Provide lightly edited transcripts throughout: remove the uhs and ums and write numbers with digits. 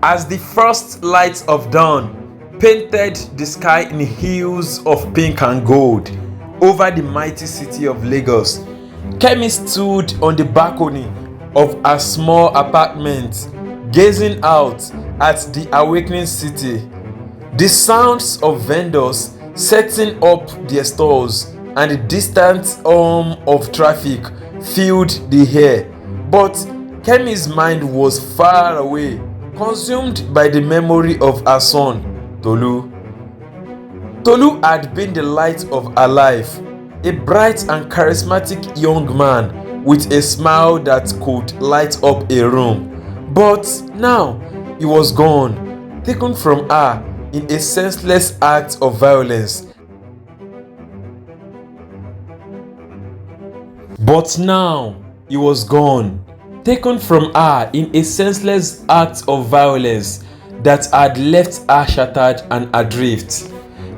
as the first light of dawn painted the sky in hues of pink and gold over the mighty city of Lagos, Kemi stood on the balcony of a small apartment, gazing out at the awakening city. The sounds of vendors setting up their stalls and the distant hum of traffic filled the air, but Kemi's mind was far away, consumed by the memory of her son, Tolu. Tolu had been the light of her life, a bright and charismatic young man with a smile that could light up a room. But now he was gone, taken from her in a senseless act of violence. But now he was gone, taken from her in a senseless act of violence that had left her shattered and adrift.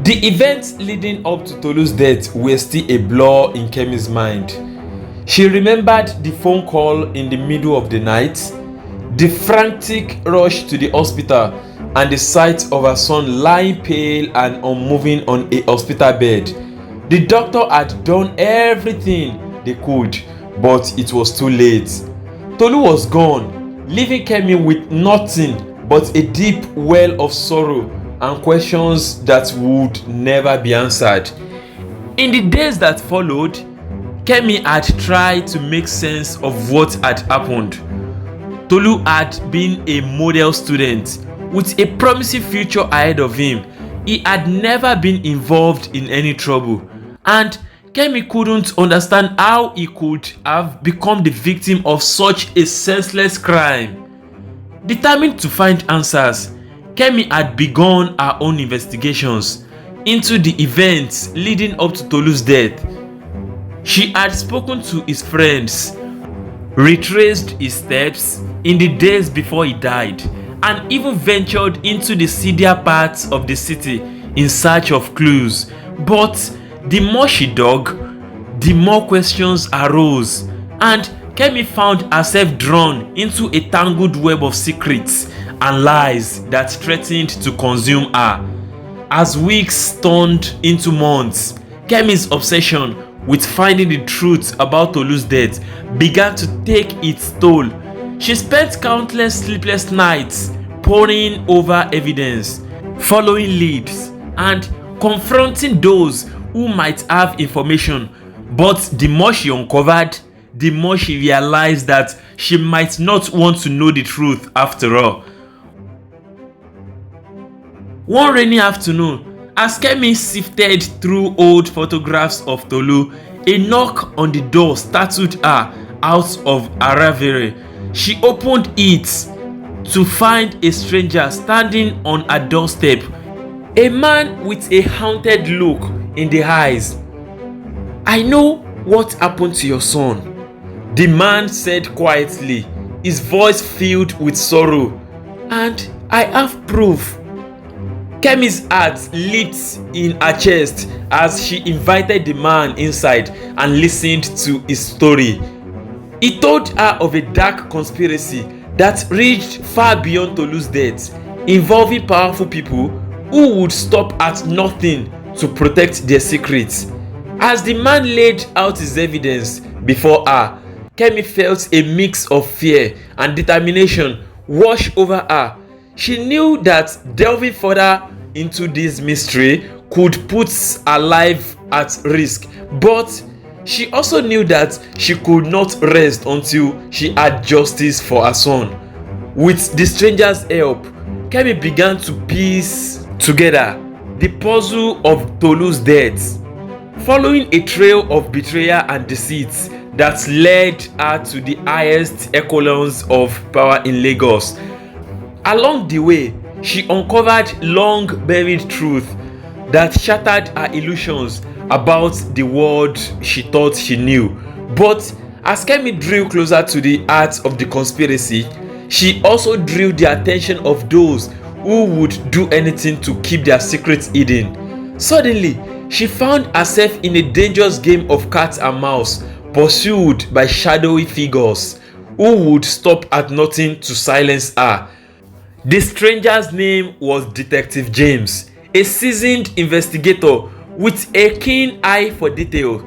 The events leading up to Tolu's death were still a blur in Kemi's mind. She remembered the phone call in the middle of the night, the frantic rush to the hospital, and the sight of her son lying pale and unmoving on a hospital bed. The doctor had done everything they could, but it was too late. Tolu was gone, leaving Kemi with nothing but a deep well of sorrow and questions that would never be answered. In the days that followed, Kemi had tried to make sense of what had happened. Tolu had been a model student with a promising future ahead of him. He had never been involved in any trouble, and Kemi couldn't understand how he could have become the victim of such a senseless crime. Determined to find answers, Kemi had begun her own investigations into the events leading up to Tolu's death. She had spoken to his friends, retraced his steps in the days before he died, and even ventured into the seedier parts of the city in search of clues. But the more she dug, the more questions arose, and Kemi found herself drawn into a tangled web of secrets and lies that threatened to consume her. As weeks turned into months, Kemi's obsession with finding the truth about Tolu's death began to take its toll. She spent countless sleepless nights poring over evidence, following leads, and confronting those who might have information. But the more she uncovered, the more she realized that she might not want to know the truth after all. One rainy afternoon, as Kemi sifted through old photographs of Tolu, a knock on the door startled her out of her reverie. She opened it to find a stranger standing on her doorstep, a man with a haunted look in the eyes. "I know what happened to your son," the man said quietly, his voice filled with sorrow, "and I have proof." Kemi's heart leaped in her chest as she invited the man inside and listened to his story. He told her of a dark conspiracy that reached far beyond Tolu's death, involving powerful people who would stop at nothing to protect their secrets. As the man laid out his evidence before her, Kemi felt a mix of fear and determination wash over her. She knew that delving further into this mystery could put her life at risk, but she also knew that she could not rest until she had justice for her son. With the stranger's help, Kemi began to piece together the puzzle of Tolu's death, following a trail of betrayal and deceit that led her to the highest echelons of power in Lagos. Along the way, she uncovered long-buried truth that shattered her illusions about the world she thought she knew. But as Kemi drew closer to the heart of the conspiracy, she also drew the attention of those who would do anything to keep their secrets hidden. Suddenly, she found herself in a dangerous game of cat and mouse, pursued by shadowy figures who would stop at nothing to silence her. The stranger's name was Detective James, a seasoned investigator with a keen eye for detail.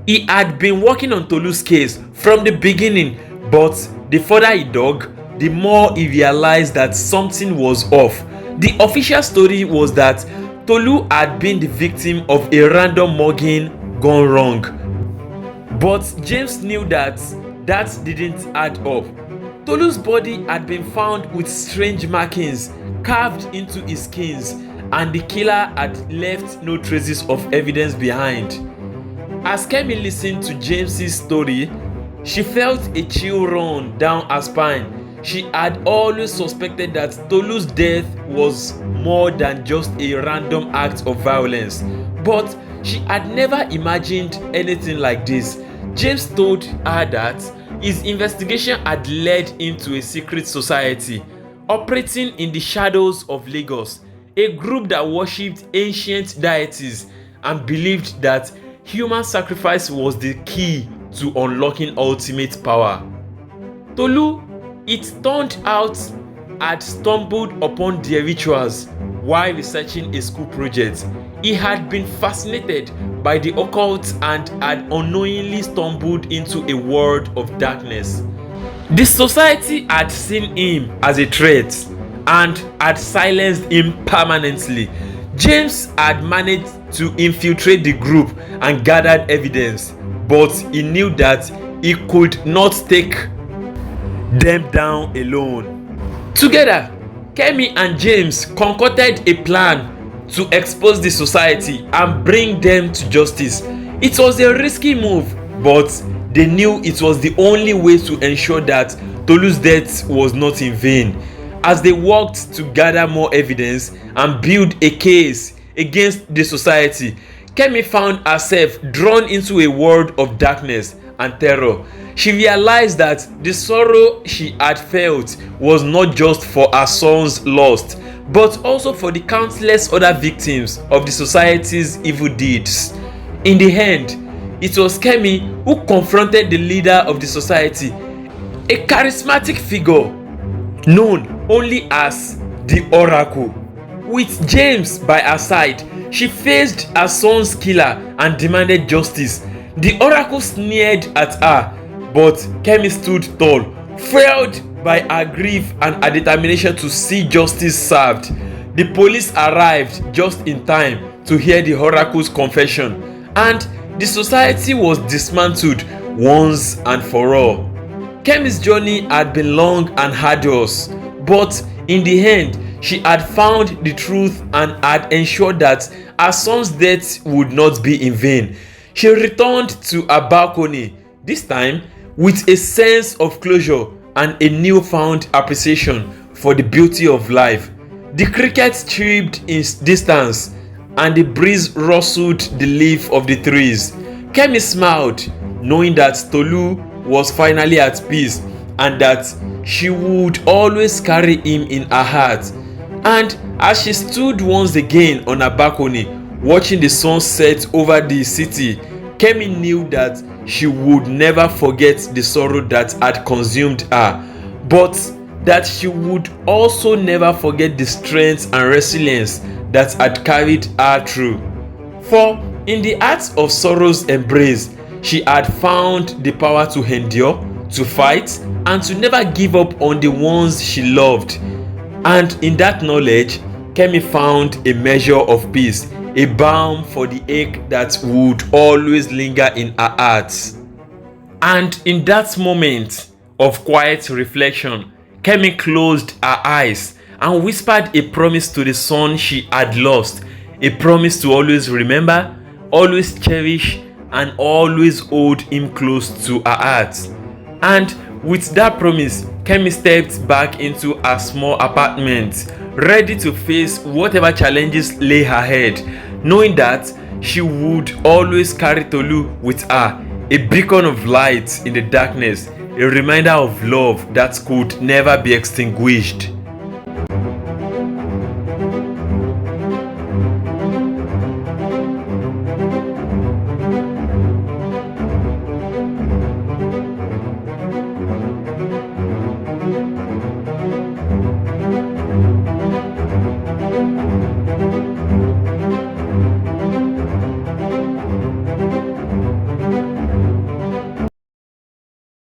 He had been working on Tolu's case from the beginning, but the further he dug, the more he realized that something was off. The official story was that Tolu had been the victim of a random mugging gone wrong. But James knew that didn't add up. Tolu's body had been found with strange markings carved into his skins, and the killer had left no traces of evidence behind. As Kemi listened to James's story, she felt a chill run down her spine. She had always suspected that Tolu's death was more than just a random act of violence, but she had never imagined anything like this. James told her that his investigation had led him to a secret society operating in the shadows of Lagos, a group that worshipped ancient deities and believed that human sacrifice was the key to unlocking ultimate power. Tolu, it turned out, had stumbled upon their rituals while researching a school project. He had been fascinated by the occult and had unknowingly stumbled into a world of darkness. The society had seen him as a threat and had silenced him permanently. James had managed to infiltrate the group and gathered evidence, but he knew that he could not take them down alone. Together, Kemi and James concocted a plan to expose the society and bring them to justice. It was a risky move, but they knew it was the only way to ensure that Tolu's death was not in vain. As they worked to gather more evidence and build a case against the society, Kemi found herself drawn into a world of darkness and terror. She realized that the sorrow she had felt was not just for her son's loss, but also for the countless other victims of the society's evil deeds. In the end, it was Kemi who confronted the leader of the society, a charismatic figure known only as the Oracle. With James by her side, she faced her son's killer and demanded justice. The Oracle sneered at her, but Kemi stood tall, fueled by her grief and her determination to see justice served. The police arrived just in time to hear the Oracle's confession, and the society was dismantled once and for all. Kemi's journey had been long and arduous, but in the end, she had found the truth and had ensured that her son's death would not be in vain. She returned to her balcony, this time with a sense of closure and a newfound appreciation for the beauty of life. The crickets chirped in distance and the breeze rustled the leaf of the trees. Kemi smiled, knowing that Tolu was finally at peace and that she would always carry him in her heart. And as she stood once again on her balcony, watching the sun set over the city, Kemi knew that she would never forget the sorrow that had consumed her, but that she would also never forget the strength and resilience that had carried her through. For in the heart of sorrow's embrace, she had found the power to endure, to fight, and to never give up on the ones she loved. And in that knowledge, Kemi found a measure of peace, a balm for the ache that would always linger in her heart. And in that moment of quiet reflection, Kemi closed her eyes and whispered a promise to the son she had lost, a promise to always remember, always cherish, and always hold him close to her heart. And with that promise, Kemi stepped back into her small apartment, ready to face whatever challenges lay ahead, knowing that she would always carry Tolu with her, a beacon of light in the darkness, a reminder of love that could never be extinguished.